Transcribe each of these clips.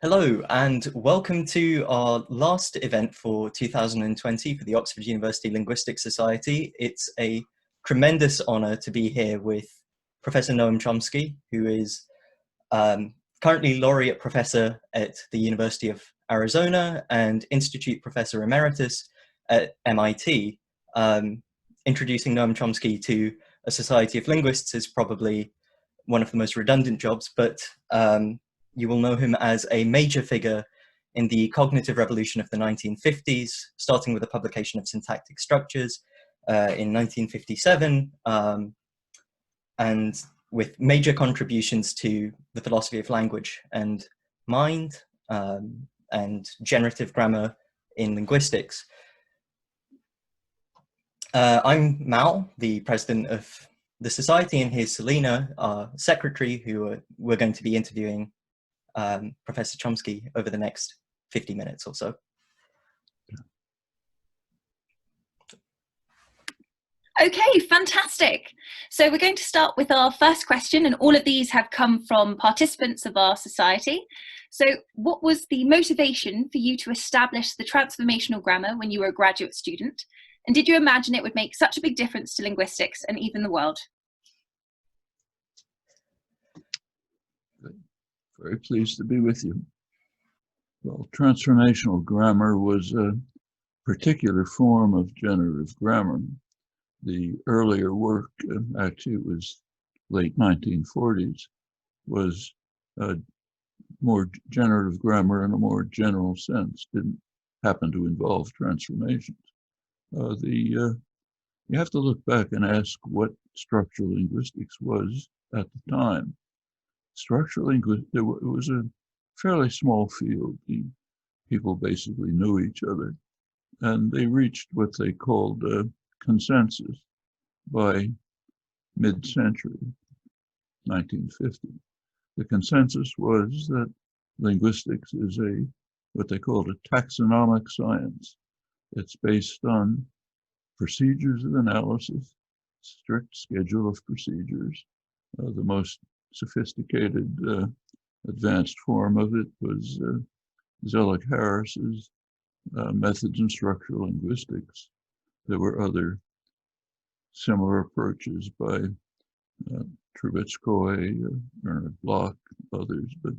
Hello and welcome to our last event for 2020 for the Oxford University Linguistics Society. It's a tremendous honour to be here with Professor Noam Chomsky, who is currently Laureate Professor at the University of Arizona and Institute Professor Emeritus at MIT. Introducing Noam Chomsky to a society of linguists is probably one of the most redundant jobs, but you will know him as a major figure in the cognitive revolution of the 1950s, starting with the publication of syntactic structures in 1957, and with major contributions to the philosophy of language and mind and generative grammar in linguistics. I'm Mal, the president of the society, and here's Selena, our secretary, who we're going to be interviewing Professor Chomsky over the next 50 minutes or so. Okay, fantastic. So we're going to start with our first question, and all of these have come from participants of our society. So what was the motivation for you to establish the transformational grammar when you were a graduate student? And did you imagine it would make such a big difference to linguistics and even the world? Very pleased to be with you. Well, transformational grammar was a particular form of generative grammar. The earlier work, actually it was late 1940s, was more generative grammar in a more general sense, didn't happen to involve transformations. You have to look back and ask what structural linguistics was at the time. Structural linguistics, it was a fairly small field. The people basically knew each other, and they reached what they called consensus by mid-century, 1950. The consensus was that linguistics is what they called a taxonomic science. It's based on procedures of analysis, strict schedule of procedures. The most sophisticated advanced form of it was Zellick-Harris's methods in structural linguistics. There were other similar approaches by Trubetskoy, Bernard Bloch, others, but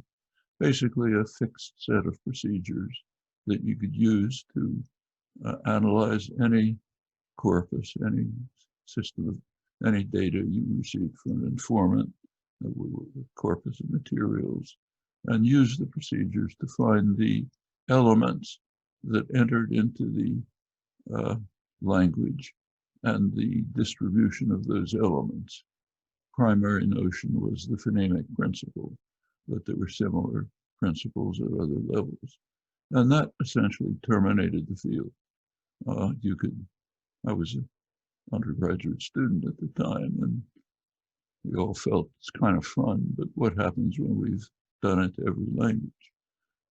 basically a fixed set of procedures that you could use to analyze any corpus, any system of any data you received from an informant, corpus of materials, and use the procedures to find the elements that entered into the language and the distribution of those elements. Primary notion was the phonemic principle, but there were similar principles at other levels. And that essentially terminated the field. I was an undergraduate student at the time, and we all felt it's kind of fun, but what happens when we've done it to every language?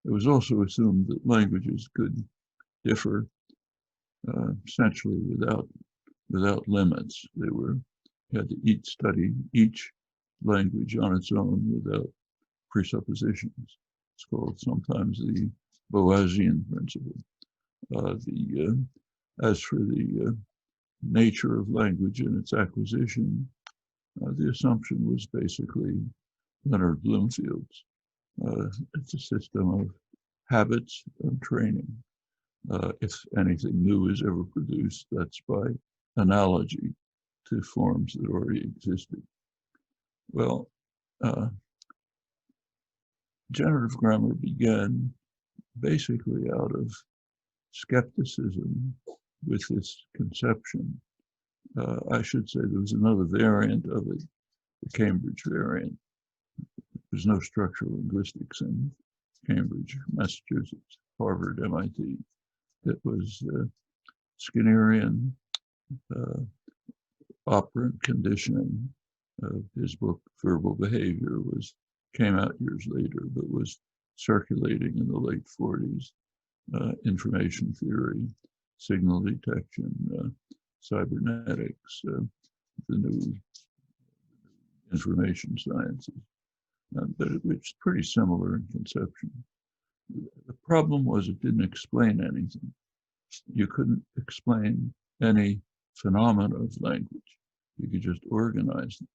It was also assumed that languages could differ essentially without limits. You had to study each language on its own without presuppositions. It's called sometimes the Boasian principle. As for the nature of language and its acquisition, the assumption was basically Leonard Bloomfield's. It's a system of habits and training. If anything new is ever produced, that's by analogy to forms that already existed. Well, generative grammar began basically out of skepticism with this conception. I should say there was another variant of it, the Cambridge variant. There's no structural linguistics in Cambridge, Massachusetts, Harvard, MIT. It was Skinnerian operant conditioning. His book, Verbal Behavior, came out years later, but was circulating in the late 40s. Information theory, signal detection, cybernetics, the new information sciences, but it's pretty similar in conception. The problem was it didn't explain anything. You couldn't explain any phenomena of language. You could just organize them.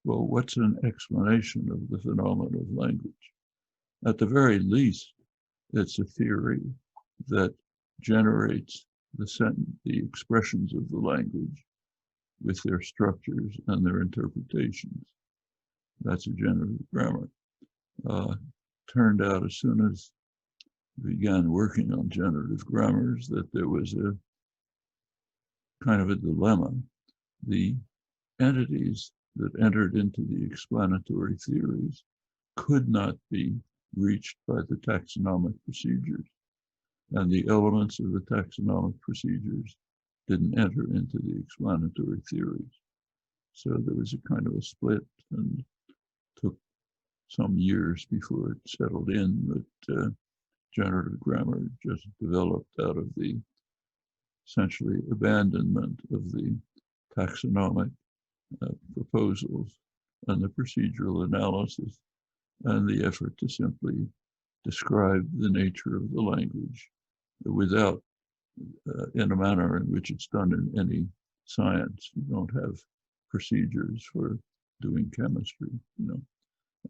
Well, what's an explanation of the phenomena of language? At the very least, it's a theory that generates the expressions of the language with their structures and their interpretations. That's a generative grammar. Turned out as soon as we began working on generative grammars that there was a kind of a dilemma. The entities that entered into the explanatory theories could not be reached by the taxonomic procedures, and the elements of the taxonomic procedures didn't enter into the explanatory theories. So there was a kind of a split, and took some years before it settled in, but generative grammar just developed out of the essentially abandonment of the taxonomic proposals and the procedural analysis and the effort to simply describe the nature of the language without, in a manner in which it's done in any science. You don't have procedures for doing chemistry,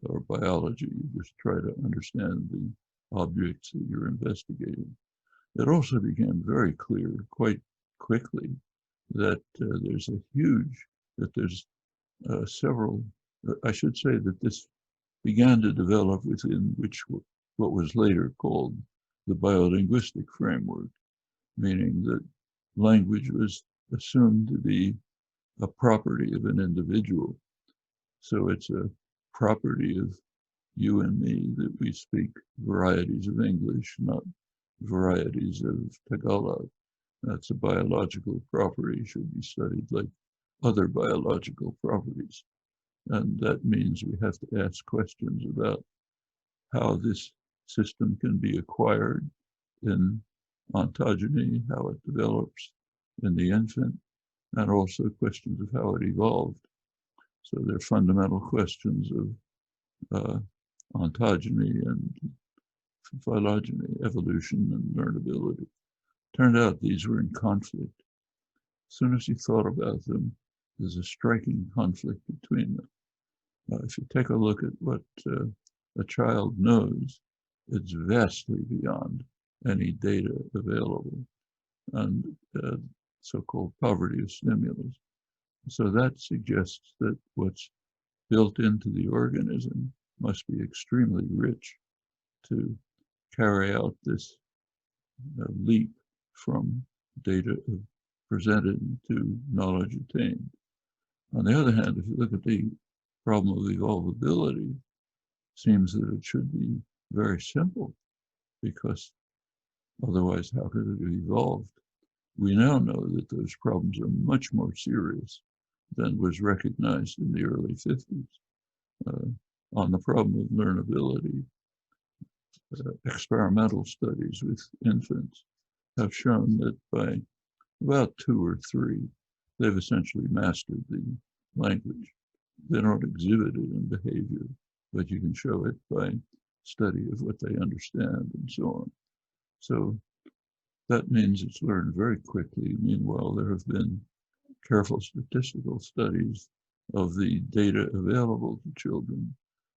or biology. You just try to understand the objects that you're investigating. It also became very clear quite quickly that there's several, I should say that this began to develop within what was later called the biolinguistic framework, meaning that language was assumed to be a property of an individual. So it's a property of you and me that we speak varieties of English, not varieties of Tagalog. That's a biological property, should be studied like other biological properties. And that means we have to ask questions about how this system can be acquired in ontogeny, how it develops in the infant, and also questions of how it evolved. So they're fundamental questions of ontogeny and phylogeny, evolution and learnability. Turned out these were in conflict. As soon as you thought about them, there's a striking conflict between them. If you take a look at what a child knows, it's vastly beyond any data available, and so-called poverty of stimulus. So that suggests that what's built into the organism must be extremely rich to carry out this leap from data presented to knowledge attained. On the other hand, if you look at the problem of evolvability, it seems that it should be very simple, because otherwise how could it have evolved? We now know that those problems are much more serious than was recognized in the early 50s. On the problem of learnability, experimental studies with infants have shown that by about 2 or 3, they've essentially mastered the language. They don't exhibit it in behavior, but you can show it by study of what they understand and so on. So that means it's learned very quickly. Meanwhile, there have been careful statistical studies of the data available to children,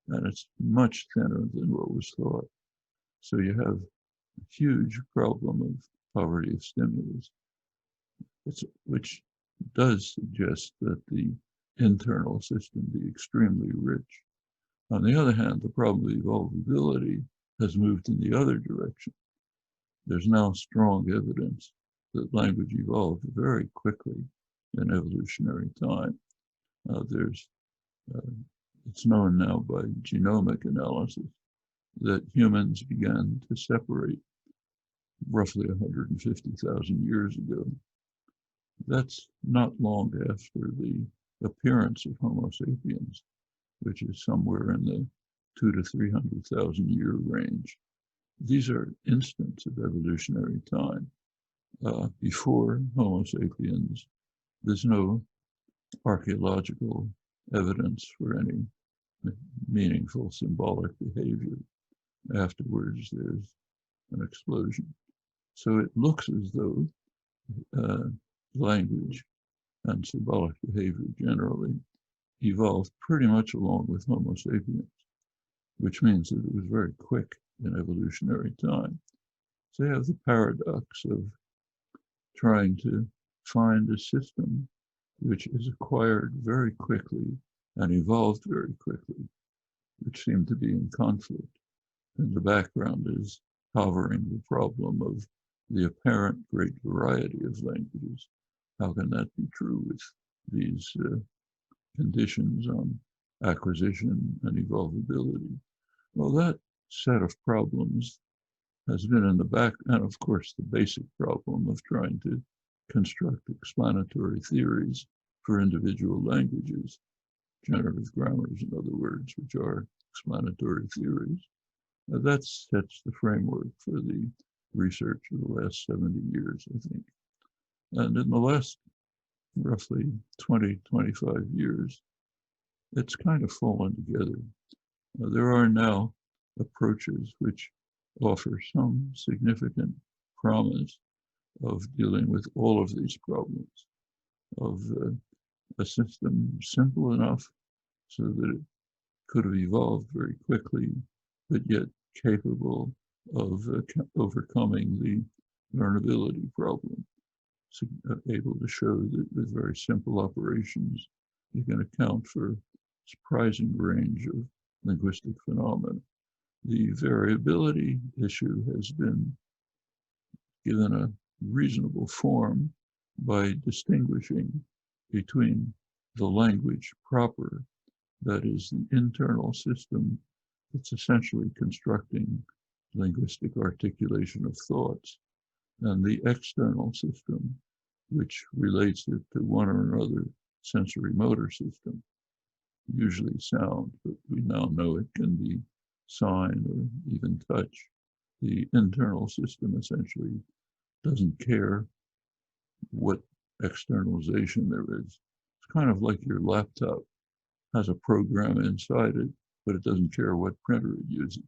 and it's much thinner than what was thought. So you have a huge problem of poverty of stimulus, which does suggest that the internal system be extremely rich. On the other hand, the problem of evolvability has moved in the other direction. There's now strong evidence that language evolved very quickly in evolutionary time. It's known now by genomic analysis that humans began to separate roughly 150,000 years ago. That's not long after the appearance of Homo sapiens, which is somewhere in the 200,000 to 300,000 year range. These are instants of evolutionary time. Before Homo sapiens, there's no archaeological evidence for any meaningful symbolic behavior. afterwards there's an explosion. So it looks as though language and symbolic behavior generally evolved pretty much along with Homo sapiens, which means that it was very quick in evolutionary time. So you have the paradox of trying to find a system which is acquired very quickly and evolved very quickly, which seem to be in conflict. And the background is hovering the problem of the apparent great variety of languages. How can that be true with these conditions on acquisition and evolvability? Well, that set of problems has been in the back, and of course the basic problem of trying to construct explanatory theories for individual languages, generative grammars, in other words, which are explanatory theories. That sets the framework for the research of the last 70 years, I think. And in the last roughly 20, 25 years, it's kind of fallen together. There are now approaches which offer some significant promise of dealing with all of these problems, of a system simple enough so that it could have evolved very quickly, but yet capable of overcoming the learnability problem, so, able to show that with very simple operations, you can account for a surprising range of linguistic phenomena. The variability issue has been given a reasonable form by distinguishing between the language proper, that is the internal system that's essentially constructing linguistic articulation of thoughts, and the external system, which relates it to one or another sensory motor system, usually sound, but we now know it can be sign or even touch. The internal system essentially doesn't care what externalization there is. It's kind of like your laptop has a program inside it, but it doesn't care what printer it uses.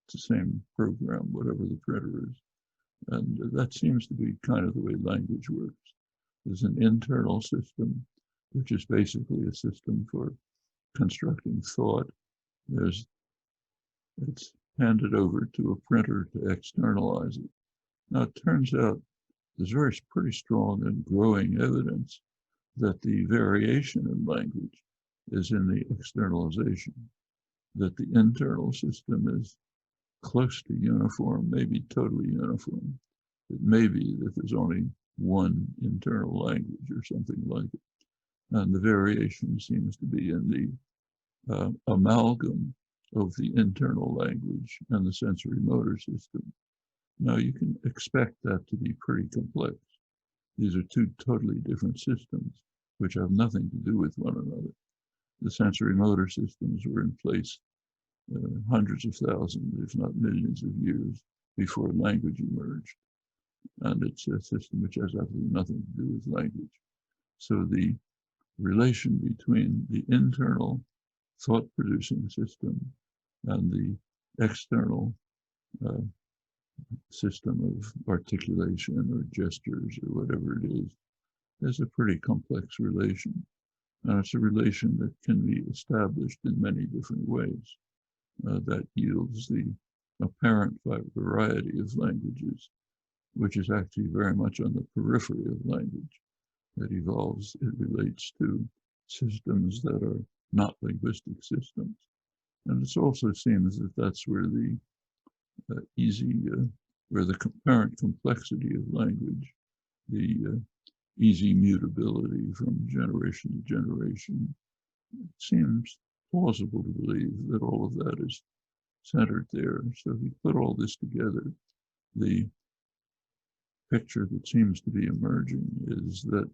It's the same program, whatever the printer is. And that seems to be kind of the way language works. There's an internal system, which is basically a system for constructing thought. It's handed over to a printer to externalize it. Now, it turns out there's pretty strong and growing evidence that the variation in language is in the externalization, that the internal system is close to uniform, maybe totally uniform. It may be that there's only one internal language or something like it. And the variation seems to be in the amalgam of the internal language and the sensory motor system. Now, you can expect that to be pretty complex. These are two totally different systems, which have nothing to do with one another. The sensory motor systems were in place hundreds of thousands, if not millions of years before language emerged. And it's a system which has absolutely nothing to do with language. So the relation between the internal thought-producing system and the external system of articulation or gestures or whatever it is a pretty complex relation. And it's a relation that can be established in many different ways. That yields the apparent variety of languages, which is actually very much on the periphery of language. It evolves, it relates to systems that are not linguistic systems. And it also seems that that's where the where the apparent complexity of language, the easy mutability from generation to generation, it seems plausible to believe that all of that is centered there. So if you put all this together, the picture that seems to be emerging is that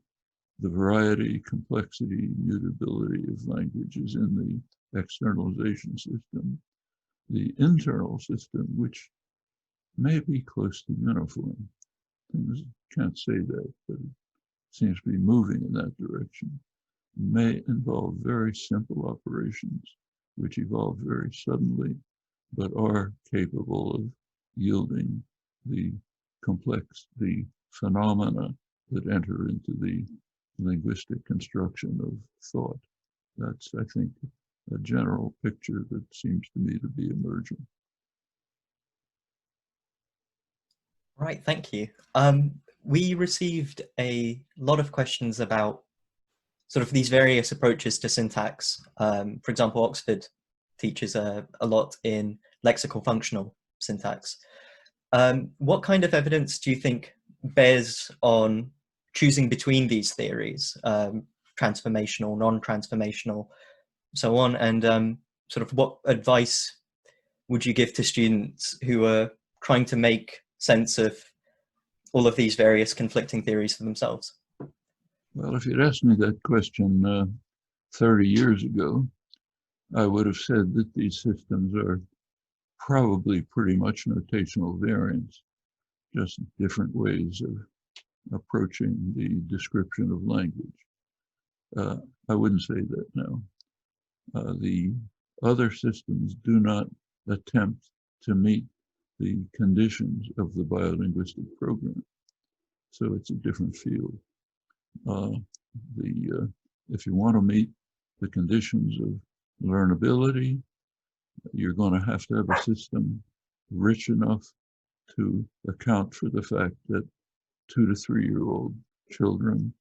the variety, complexity, mutability of language is in the externalization system. The internal system, which may be close to uniform, things can't say that, but it seems to be moving in that direction, may involve very simple operations which evolve very suddenly, but are capable of yielding the phenomena that enter into the linguistic construction of thought. That's, I think, a general picture that seems to me to be emerging. Right, thank you. We received a lot of questions about sort of these various approaches to syntax. For example, Oxford teaches a lot in lexical functional syntax. What kind of evidence do you think bears on choosing between these theories, transformational, non-transformational, so on, and sort of what advice would you give to students who are trying to make sense of all of these various conflicting theories for themselves? Well, if you'd asked me that question 30 years ago, I would have said that these systems are probably pretty much notational variants, just different ways of approaching the description of language. I wouldn't say that now. The other systems do not attempt to meet the conditions of the biolinguistic program. So it's a different field. If you want to meet the conditions of learnability, you're going to have a system rich enough to account for the fact that 2 to 3 year old children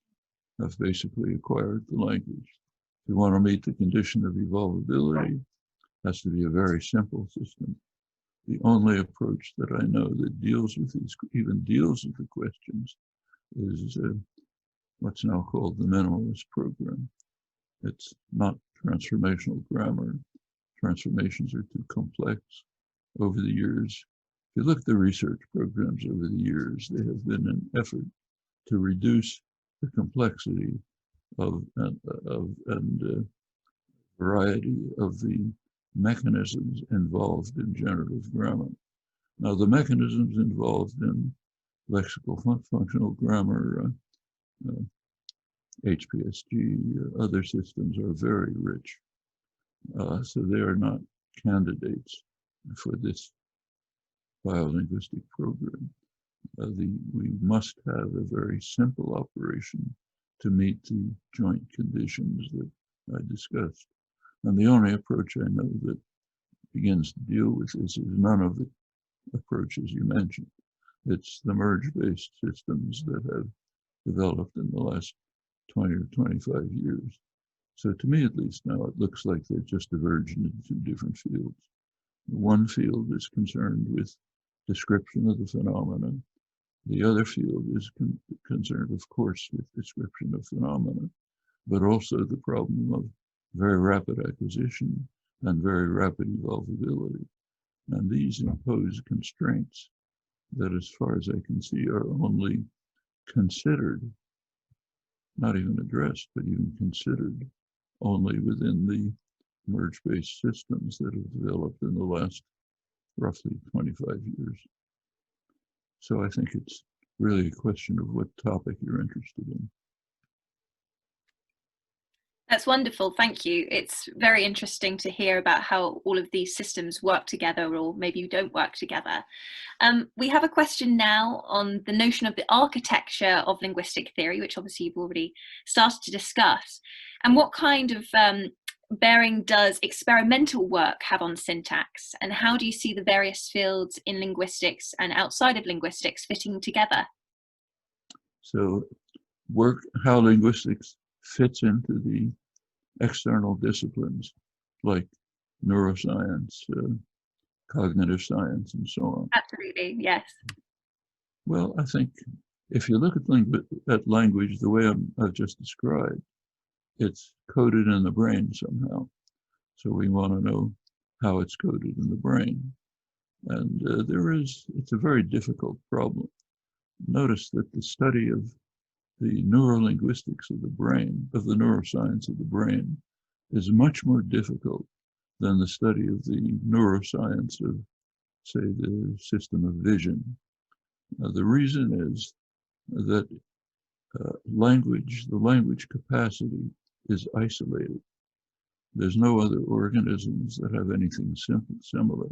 have basically acquired the language. If you want to meet the condition of evolvability, it has to be a very simple system. The only approach that I know that deals with these, even deals with the questions, is what's now called the minimalist program. It's not transformational grammar. Transformations are too complex. Over the years, if you look at the research programs over the years, they have been an effort to reduce the complexity and variety of the mechanisms involved in generative grammar. Now, the mechanisms involved in lexical functional grammar, HPSG, other systems are very rich. So they are not candidates for this biolinguistic program. We must have a very simple operation to meet the joint conditions that I discussed. And the only approach I know that begins to deal with this is none of the approaches you mentioned. It's the merge-based systems that have developed in the last 20 or 25 years. So to me, at least now, it looks like they've just diverged into two different fields. One field is concerned with description of the phenomena. The other field is concerned, of course, with description of phenomena, but also the problem of very rapid acquisition and very rapid evolvability. And these impose constraints that, as far as I can see, are only considered, not even addressed, but even considered only within the merge-based systems that have developed in the last roughly 25 years. So I think it's really a question of what topic you're interested in. That's wonderful, thank you. It's very interesting to hear about how all of these systems work together, or maybe don't work together. We have a question now on the notion of the architecture of linguistic theory, which obviously you've already started to discuss. And what kind of bearing does experimental work have on syntax? And how do you see the various fields in linguistics and outside of linguistics fitting together? So how linguistics fits into the external disciplines like neuroscience, cognitive science, and so on. Absolutely, yes. Well, I think if you look at language the way I've just described, it's coded in the brain somehow. So we want to know how it's coded in the brain. And it's a very difficult problem. Notice that the study of the neurolinguistics of the brain, of the neuroscience of the brain, is much more difficult than the study of the neuroscience of, say, the system of vision. The reason is that the language capacity is isolated. There's no other organisms that have anything similar.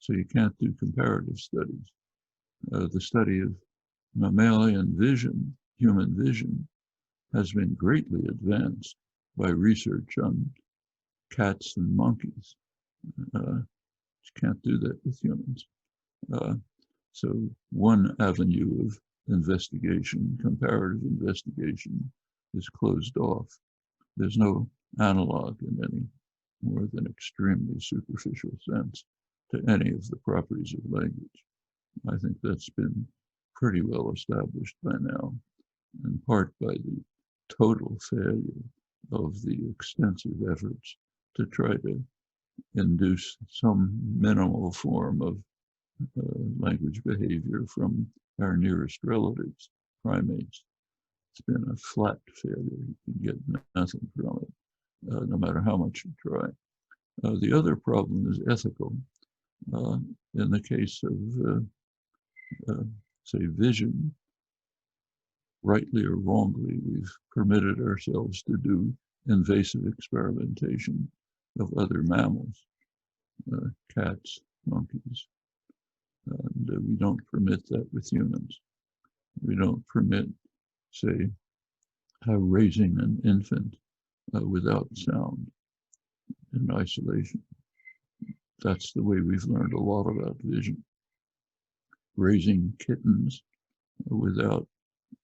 So you can't do comparative studies. The study of mammalian vision, human vision, has been greatly advanced by research on cats and monkeys. You can't do that with humans. So one avenue of investigation, comparative investigation, is closed off. There's no analog in any more than extremely superficial sense to any of the properties of language. I think that's been pretty well established by now, in part by the total failure of the extensive efforts to try to induce some minimal form of language behavior from our nearest relatives, primates. It's been a flat failure. You can get nothing from it, no matter how much you try. The other problem is ethical. In the case of, say, vision, rightly or wrongly, we've permitted ourselves to do invasive experimentation of other mammals, cats, monkeys. And we don't permit that with humans. We don't permit, say, raising an infant without sound in isolation. That's the way we've learned a lot about vision. Raising kittens without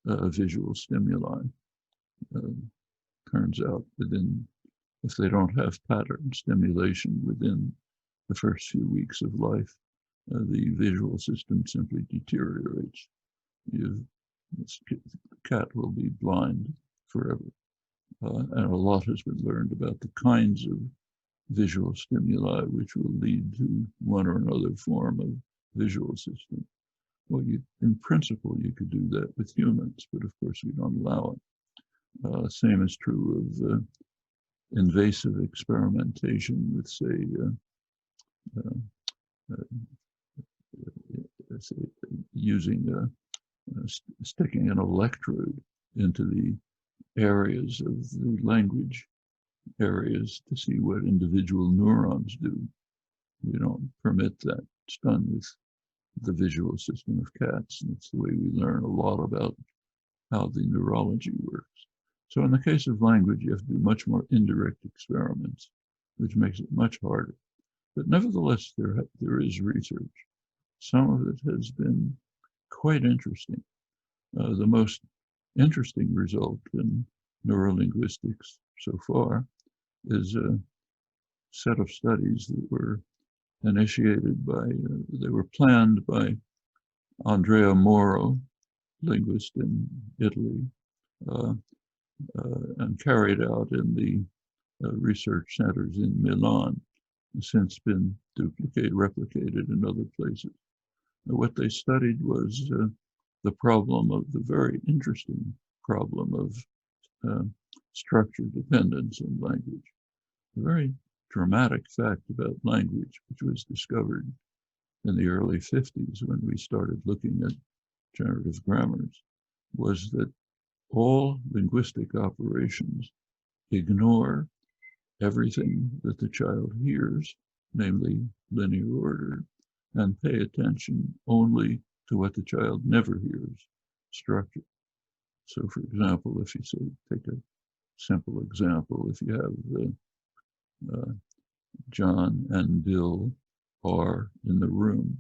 visual stimuli. Turns out if they don't have pattern stimulation within the first few weeks of life, the visual system simply deteriorates. The cat will be blind forever. And a lot has been learned about the kinds of visual stimuli which will lead to one or another form of visual system. Well, in principle, you could do that with humans, but of course we don't allow it. Same is true of invasive experimentation with, say, sticking an electrode into the areas of the language areas to see what individual neurons do. We don't permit that. It's done with the visual system of cats, and it's the way we learn a lot about how the neurology works. So in the case of language, you have to do much more indirect experiments, which makes it much harder. But nevertheless, there is research. Some of it has been quite interesting. The most interesting result in neurolinguistics so far is a set of studies that were initiated they were planned by Andrea Moro, linguist in Italy, and carried out in the research centers in Milan, and since been replicated in other places. What they studied was the very interesting problem of structure dependence in language. A very dramatic fact about language, which was discovered in the early 50s when we started looking at generative grammars, was that all linguistic operations ignore everything that the child hears, namely linear order, and pay attention only to what the child never hears, structure. So, for example, if you say, take a simple example, if you have John and Bill are in the room,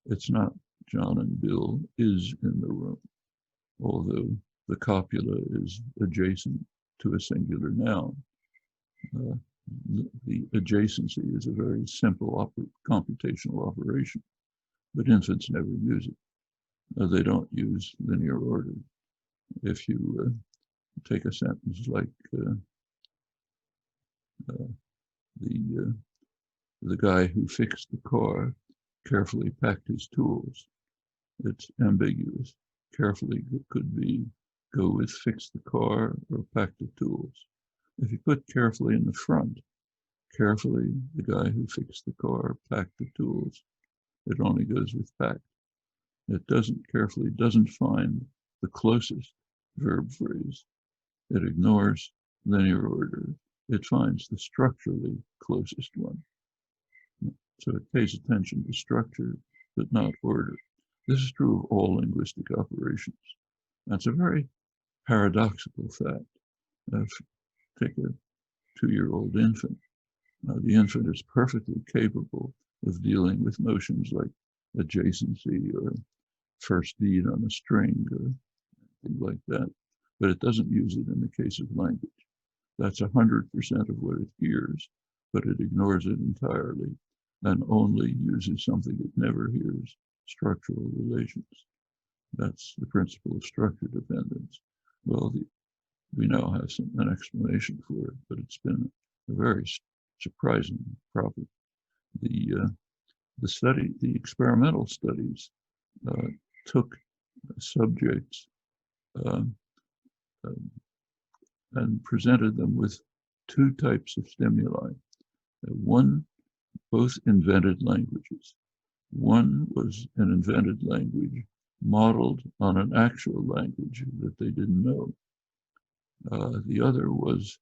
it's not John and Bill is in the room, although the copula is adjacent to a singular noun. The adjacency is a very simple computational operation, but infants never use it. They don't use linear order. If you take a sentence like the guy who fixed the car carefully packed his tools, it's ambiguous. Carefully could be go with fix the car or pack the tools. If you put carefully in the front, carefully the guy who fixed the car packed the tools, it only goes with packed. It carefully doesn't find the closest verb phrase. It ignores linear order. It finds the structurally closest one. So it pays attention to structure, but not order. This is true of all linguistic operations. That's a very paradoxical fact. Take a 2-year-old infant. The infant is perfectly capable of dealing with notions like adjacency or first beat on a string or things like that, but it doesn't use it in the case of language. That's 100% of what it hears, but it ignores it entirely and only uses something it never hears, structural relations. That's the principle of structure dependence. Well, we now have an explanation for it, but it's been a very surprising property. The experimental studies took subjects and presented them with 2 types of stimuli. One, both invented languages. One was an invented language modeled on an actual language that they didn't know. The other was,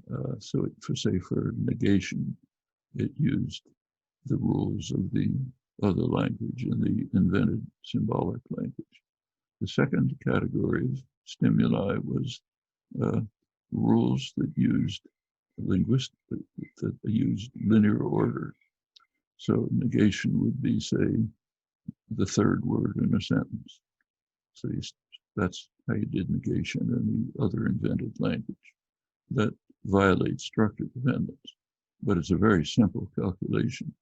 for negation, it used the rules of the other language in the invented symbolic language. The second category of stimuli was rules that used linear order. So negation would be, say, the third word in a sentence. So that's how you did negation in the other invented language. That violates structure dependence, but it's a very simple calculation.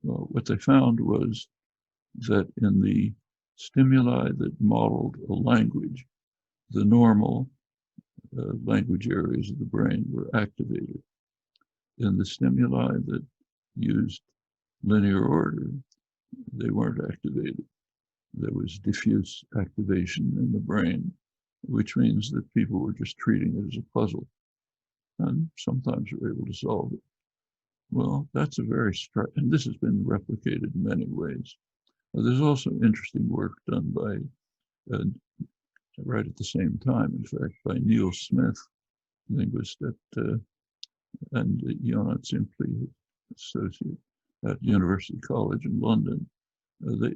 Well, what they found was that in the stimuli that modeled a language, the normal language areas of the brain were activated. In the stimuli that used linear order, they weren't activated. There was diffuse activation in the brain, which means that people were just treating it as a puzzle, and sometimes were able to solve it. Well, that's a very and this has been replicated in many ways. There's also interesting work done by, right at the same time, in fact, by Neil Smith, linguist and Jonat Simpli, associate at University College in London.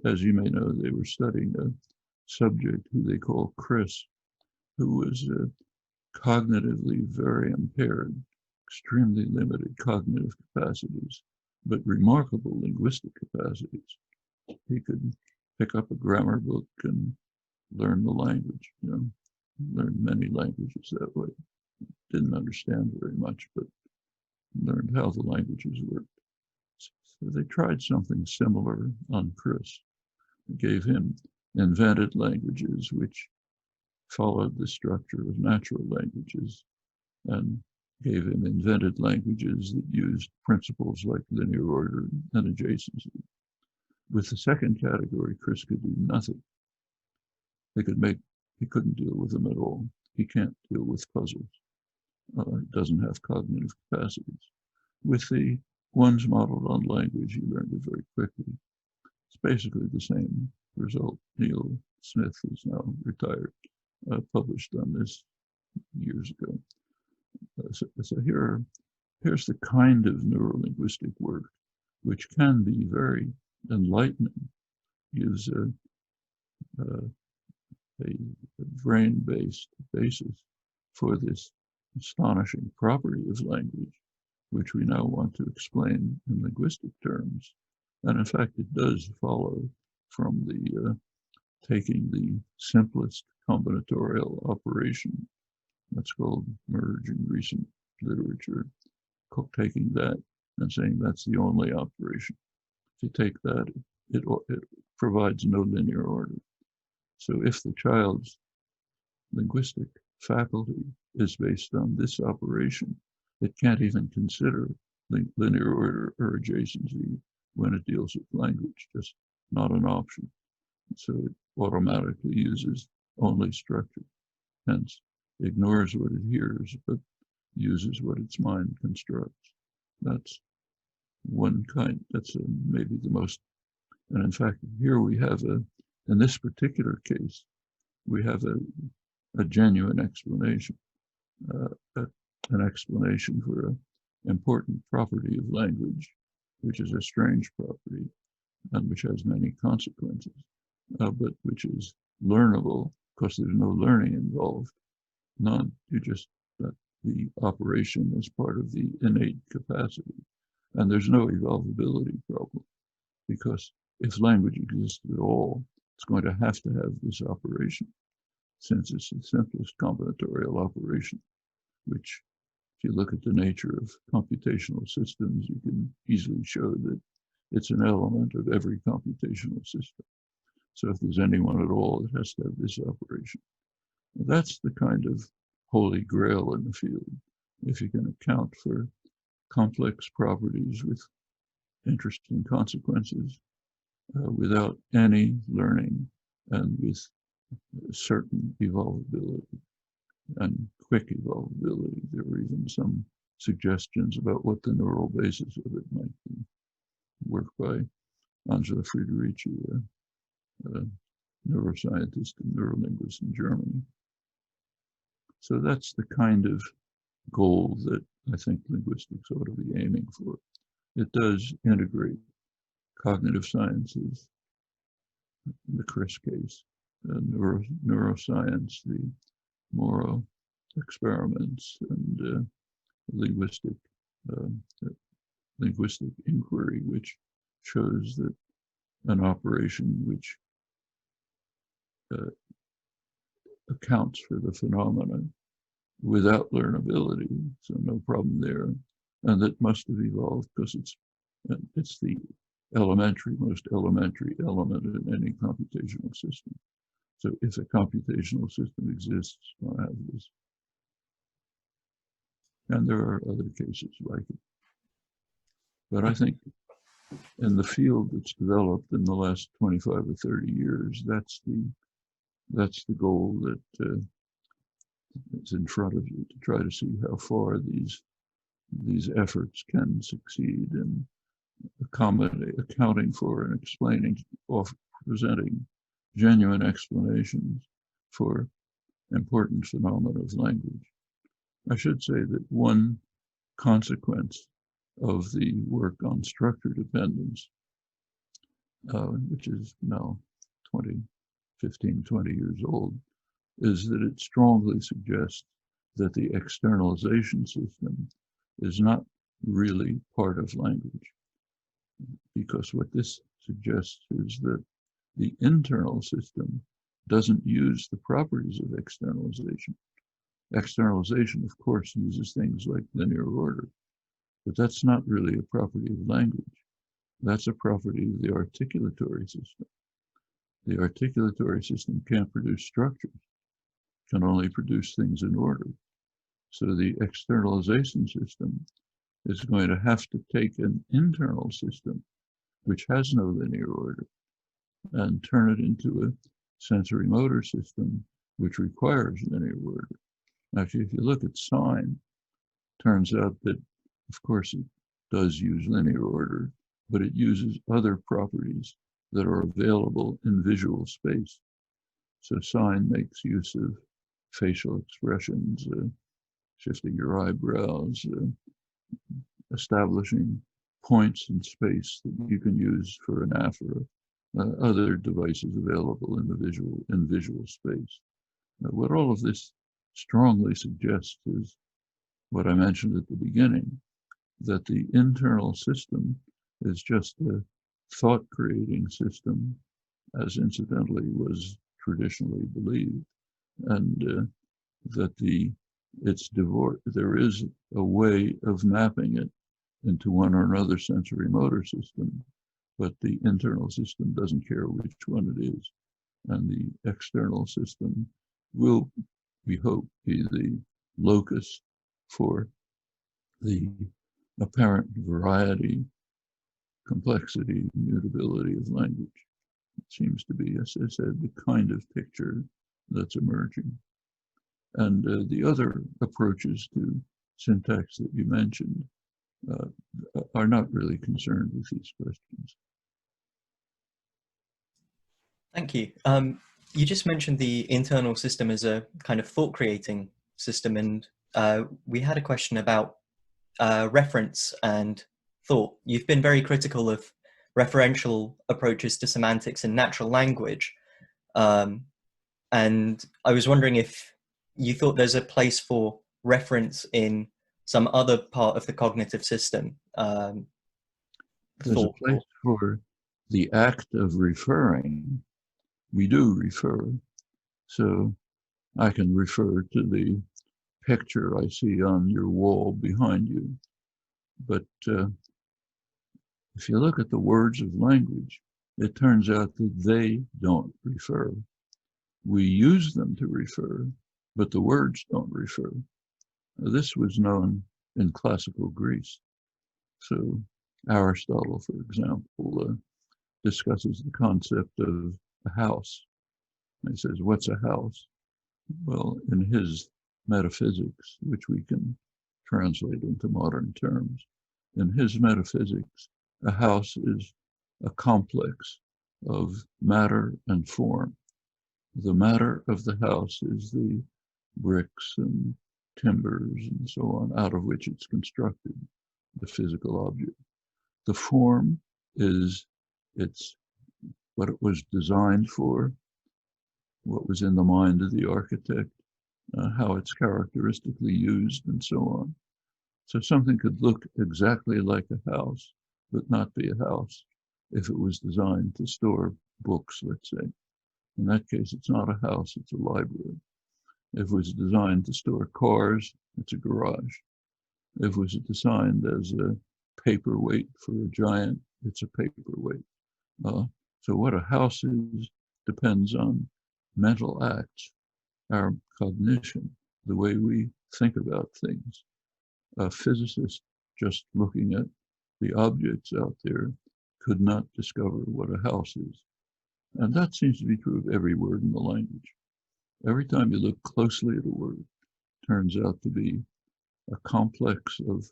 As you may know, they were studying a subject who they call Chris, who was cognitively very impaired, extremely limited cognitive capacities, but remarkable linguistic capacities. He could pick up a grammar book and learn the language, learn many languages that way. Didn't understand very much, but learned how the languages worked. So they tried something similar on Chris. They gave him invented languages which followed the structure of natural languages, and gave him invented languages that used principles like linear order and adjacency. With the second category, Chris could do nothing. He couldn't deal with them at all. He can't deal with puzzles. Doesn't have cognitive capacities. With the ones modeled on language, he learned it very quickly. It's basically the same result. Neil Smith, who's now retired, published on this years ago. So here's the kind of neurolinguistic work which can be very enlightening, gives a brain-based basis for this astonishing property of language, which we now want to explain in linguistic terms. And in fact, it does follow from the taking the simplest combinatorial operation, that's called merge in recent literature, taking that and saying that's the only operation. If you take that, it provides no linear order. So if the child's linguistic faculty is based on this operation, it can't even consider linear order or adjacency when it deals with language, just not an option. So it automatically uses only structure, hence ignores what it hears, but uses what its mind constructs. That's one kind, that's maybe the most, and in fact, here we have in this particular case, we have a genuine explanation, an explanation for an important property of language, which is a strange property and which has many consequences, but which is learnable because there's no learning involved. None. You just, the operation is part of the innate capacity. And there's no evolvability problem, because if language exists at all, it's going to have this operation, since it's the simplest combinatorial operation, which, if you look at the nature of computational systems, you can easily show that it's an element of every computational system. So if there's anyone at all, it has to have this operation. And that's the kind of holy grail in the field. If you can account for complex properties with interesting consequences without any learning and with certain evolvability and quick evolvability. There were even some suggestions about what the neural basis of it might be. Work by Angela Friederici, a neuroscientist and neurolinguist in Germany. So that's the kind of goal that I think linguistics ought to be aiming for. It does integrate cognitive sciences, in the Chris case, neuroscience, the Neuro experiments, and linguistic inquiry, which shows that an operation which accounts for the phenomena without learnability, so no problem there, and that must have evolved because it's the most elementary element in any computational system. So if a computational system exists, I have this. And there are other cases like it. But I think in the field that's developed in the last 25 or 30 years, that's the goal that is in front of you, to try to see how far these efforts can succeed in accounting for and explaining, or presenting genuine explanations for important phenomena of language. I should say that one consequence of the work on structure dependence, which is now 20 years old, is that it strongly suggests that the externalization system is not really part of language. Because what this suggests is that the internal system doesn't use the properties of externalization. Externalization, of course, uses things like linear order, but that's not really a property of language. That's a property of the articulatory system. The articulatory system can't produce structures, can only produce things in order. So the externalization system is going to have to take an internal system, which has no linear order, and turn it into a sensory motor system, which requires linear order. Now, if you look at sign, turns out that, of course, it does use linear order, but it uses other properties that are available in visual space. So sign makes use of facial expressions, shifting your eyebrows, establishing points in space that you can use for an aphora, other devices available in visual space. What all of this strongly suggests is what I mentioned at the beginning, that the internal system is just a thought-creating system, as incidentally was traditionally believed, and that there is a way of mapping it into one or another sensory motor system, but the internal system doesn't care which one it is. And the external system will, we hope, be the locus for the apparent variety, complexity, mutability of language. It seems to be, as I said, the kind of picture that's emerging. And the other approaches to syntax that you mentioned are not really concerned with these questions. Thank you. You just mentioned the internal system as a kind of thought-creating system, and we had a question about reference and thought. You've been very critical of referential approaches to semantics in natural language. And I was wondering if you thought there's a place for reference in some other part of the cognitive system. There's a place for the act of referring. We do refer. So I can refer to the picture I see on your wall behind you. But if you look at the words of language, it turns out that they don't refer. We use them to refer, but the words don't refer. This was known in classical Greece. So Aristotle, for example, discusses the concept of a house. He says, what's a house? Well, in his metaphysics, which we can translate into modern terms, in his metaphysics, a house is a complex of matter and form. The matter of the house is the bricks and timbers and so on, out of which it's constructed, the physical object. The form is what it was designed for, what was in the mind of the architect, how it's characteristically used, and so on. So something could look exactly like a house, but not be a house if it was designed to store books, let's say. In that case, it's not a house, it's a library. If it was designed to store cars, it's a garage. If it was designed as a paperweight for a giant, it's a paperweight. So what a house is depends on mental acts, our cognition, the way we think about things. A physicist just looking at the objects out there could not discover what a house is. And that seems to be true of every word in the language. Every time you look closely at a word, it turns out to be a complex of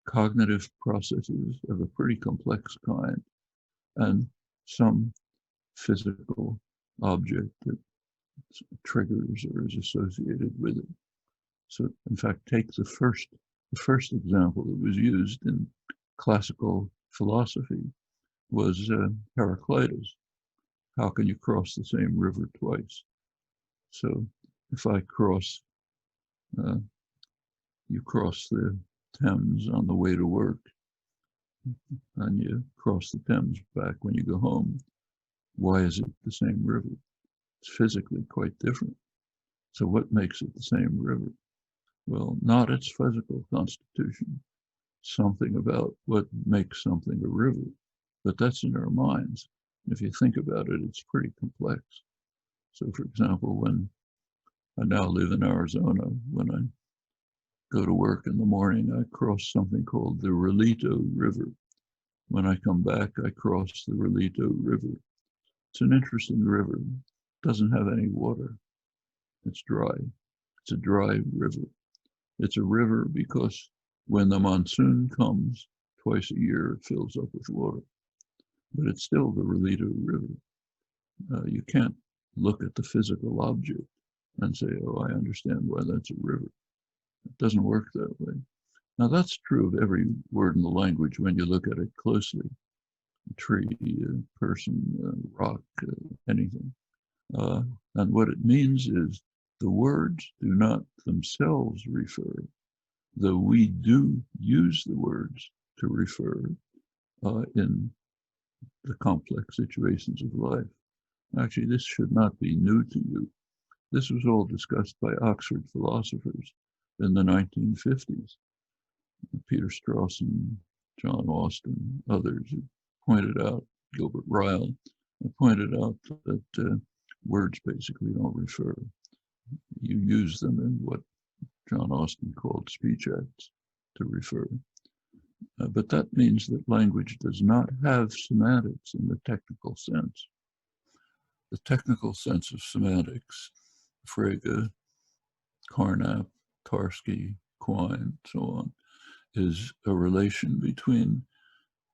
cognitive processes of a pretty complex kind, and some physical object that triggers or is associated with it. So in fact, take the first example that was used in classical philosophy was Heraclitus. How can you cross the same river twice? So if I cross, you cross the Thames on the way to work, and you cross the Thames back when you go home. Why is it the same river? It's physically quite different. So what makes it the same river? Well, not its physical constitution, something about what makes something a river, but that's in our minds. If you think about it, it's pretty complex. So for example, when I now live in Arizona, when I go to work in the morning, I cross something called the Relito River. When I come back, I cross the Relito River. It's an interesting river. It doesn't have any water. It's dry. It's a dry river. It's a river because when the monsoon comes, twice a year, it fills up with water. But it's still the Relito River. You can't look at the physical object and say, oh, I understand why that's a river. It doesn't work that way. Now that's true of every word in the language when you look at it closely. A tree, a person, a rock, anything. And what it means is the words do not themselves refer, though we do use the words to refer in the complex situations of life. Actually, this should not be new to you. This was all discussed by Oxford philosophers in the 1950s. Peter Strawson, John Austin, others who pointed out, Gilbert Ryle, pointed out that words basically don't refer. You use them in what John Austin called speech acts to refer. But that means that language does not have semantics in the technical sense. The technical sense of semantics, Frege, Carnap, Tarski, Quine, so on, is a relation between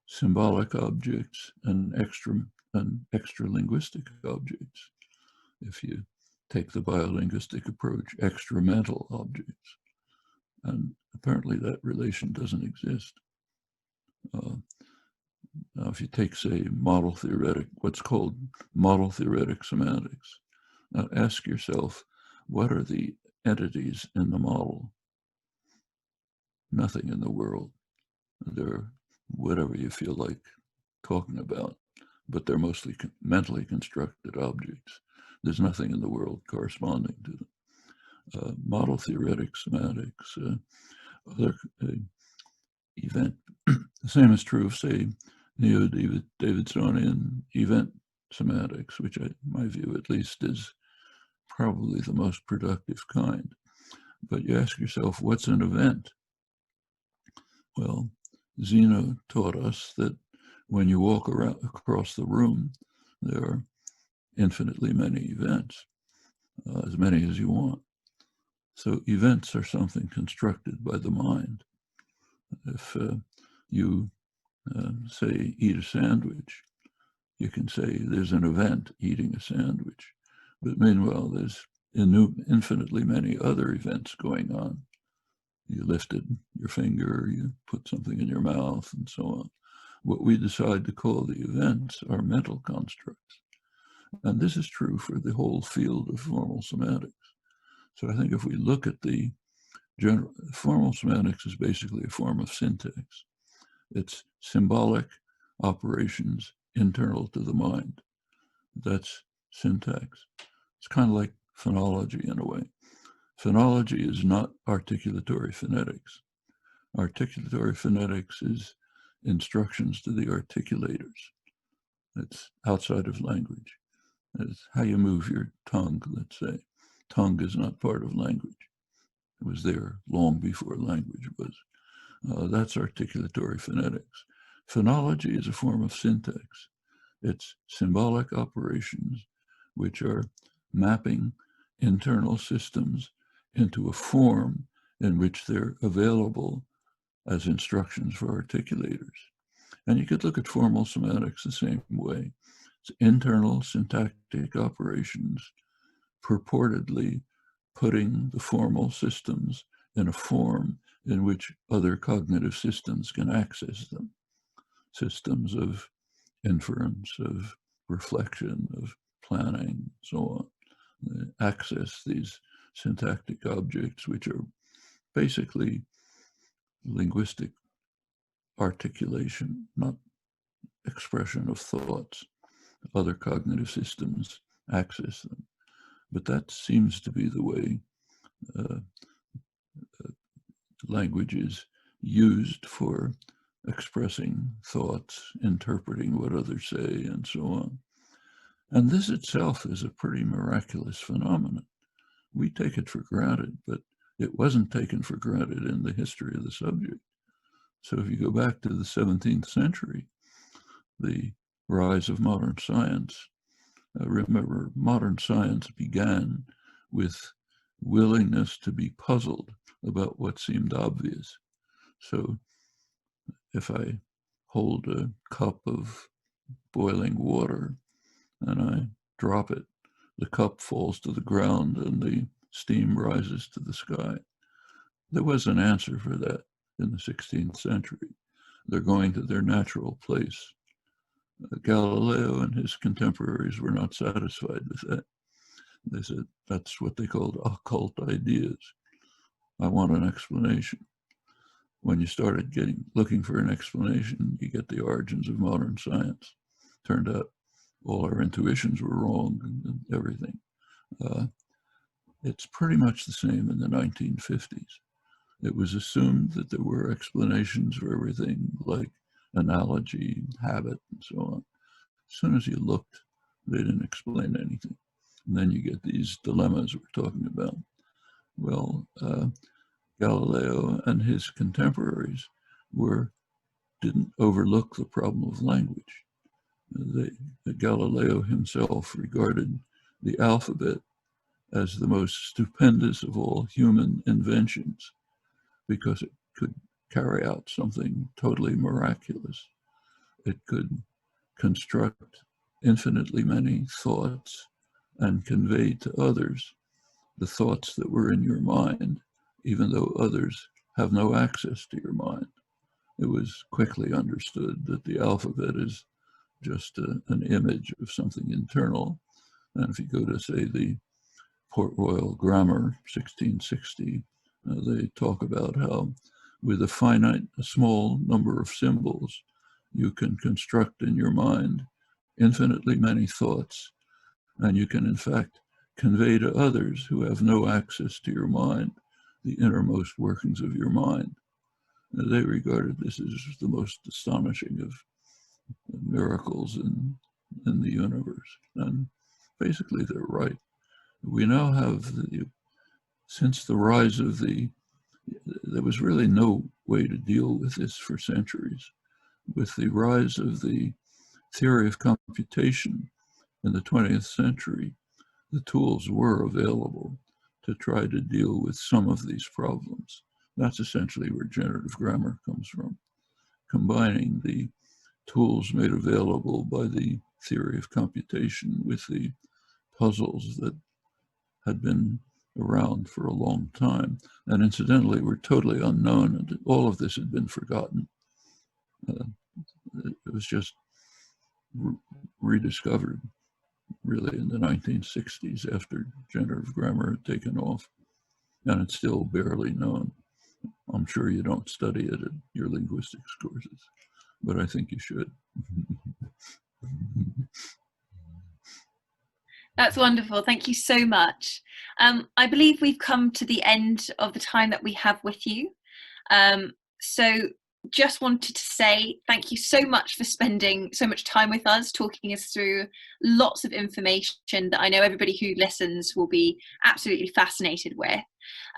symbolic objects and extra-linguistic objects. If you take the biolinguistic approach, extra-mental objects. And apparently that relation doesn't exist. Now, if you take, say, what's called model theoretic semantics, now ask yourself, what are the entities in the model? Nothing in the world. They're whatever you feel like talking about, but they're mostly mentally constructed objects. There's nothing in the world corresponding to them. Model theoretic semantics, other event. The same is true of, say, neo-Davidsonian event semantics, which in my view at least is probably the most productive kind. But you ask yourself, what's an event? Well, Zeno taught us that when you walk around across the room, there are infinitely many events, as many as you want. So events are something constructed by the mind. If you say, eat a sandwich, you can say there's an event eating a sandwich. But meanwhile, there's infinitely many other events going on. You lifted your finger, you put something in your mouth, and so on. What we decide to call the events are mental constructs. And this is true for the whole field of formal semantics. So I think if we look at the formal semantics is basically a form of syntax. It's symbolic operations internal to the mind. That's syntax. It's kind of like phonology in a way. Phonology is not articulatory phonetics. Articulatory phonetics is instructions to the articulators. It's outside of language. It's how you move your tongue, let's say. Tongue is not part of language. It was there long before language was. That's articulatory phonetics. Phonology is a form of syntax. It's symbolic operations which are mapping internal systems into a form in which they're available as instructions for articulators. And you could look at formal semantics the same way. It's internal syntactic operations purportedly putting the formal systems in a form in which other cognitive systems can access them. Systems of inference, of reflection, of planning, so on. They access these syntactic objects, which are basically linguistic articulation, not expression of thoughts. Other cognitive systems access them. But that seems to be the way language is used for expressing thoughts, interpreting what others say, and so on. And this itself is a pretty miraculous phenomenon. We take it for granted, but it wasn't taken for granted in the history of the subject. So if you go back to the 17th century, the rise of modern science, remember, modern science began with willingness to be puzzled about what seemed obvious. So if I hold a cup of boiling water and I drop it, the cup falls to the ground and the steam rises to the sky. There was an answer for that in the 16th century. They're going to their natural place. Galileo and his contemporaries were not satisfied with that. They said, that's what they called occult ideas. I want an explanation. When you started looking for an explanation, you get the origins of modern science. Turned out all our intuitions were wrong and everything. It's pretty much the same in the 1950s. It was assumed that there were explanations for everything, like analogy, habit, and so on. As soon as you looked, they didn't explain anything. And then you get these dilemmas we're talking about. Well, Galileo and his contemporaries didn't overlook the problem of language. Galileo himself regarded the alphabet as the most stupendous of all human inventions because it could carry out something totally miraculous. It could construct infinitely many thoughts and convey to others the thoughts that were in your mind, even though others have no access to your mind. it was quickly understood that the alphabet is just an image of something internal. And if you go to, say, the Port Royal Grammar, 1660, they talk about how with a small number of symbols, you can construct in your mind infinitely many thoughts, and you can in fact convey to others who have no access to your mind the innermost workings of your mind. They regarded this as the most astonishing of miracles in the universe. And basically they're right. We now have, since the rise of there was really no way to deal with this for centuries. With the rise of the theory of computation in the 20th century, the tools were available to try to deal with some of these problems. That's essentially where generative grammar comes from, combining the tools made available by the theory of computation with the puzzles that had been around for a long time, and incidentally were totally unknown, and all of this had been forgotten. It was just rediscovered really in the 1960s after generative grammar had taken off, and it's still barely known. I'm sure you don't study it at your linguistics courses, but I think you should. That's wonderful. Thank you so much. I believe we've come to the end of the time that we have with you. So just wanted to say thank you so much for spending so much time with us, talking us through lots of information that I know everybody who listens will be absolutely fascinated with.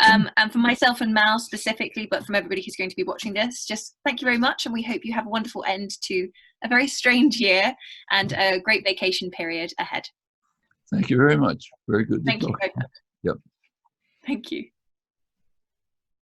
And for myself and Mal specifically, but from everybody who's going to be watching this, just thank you very much, and we hope you have a wonderful end to a very strange year and a great vacation period ahead. Thank you very much. Very good to talk. Thank you very much. Yep. Thank you.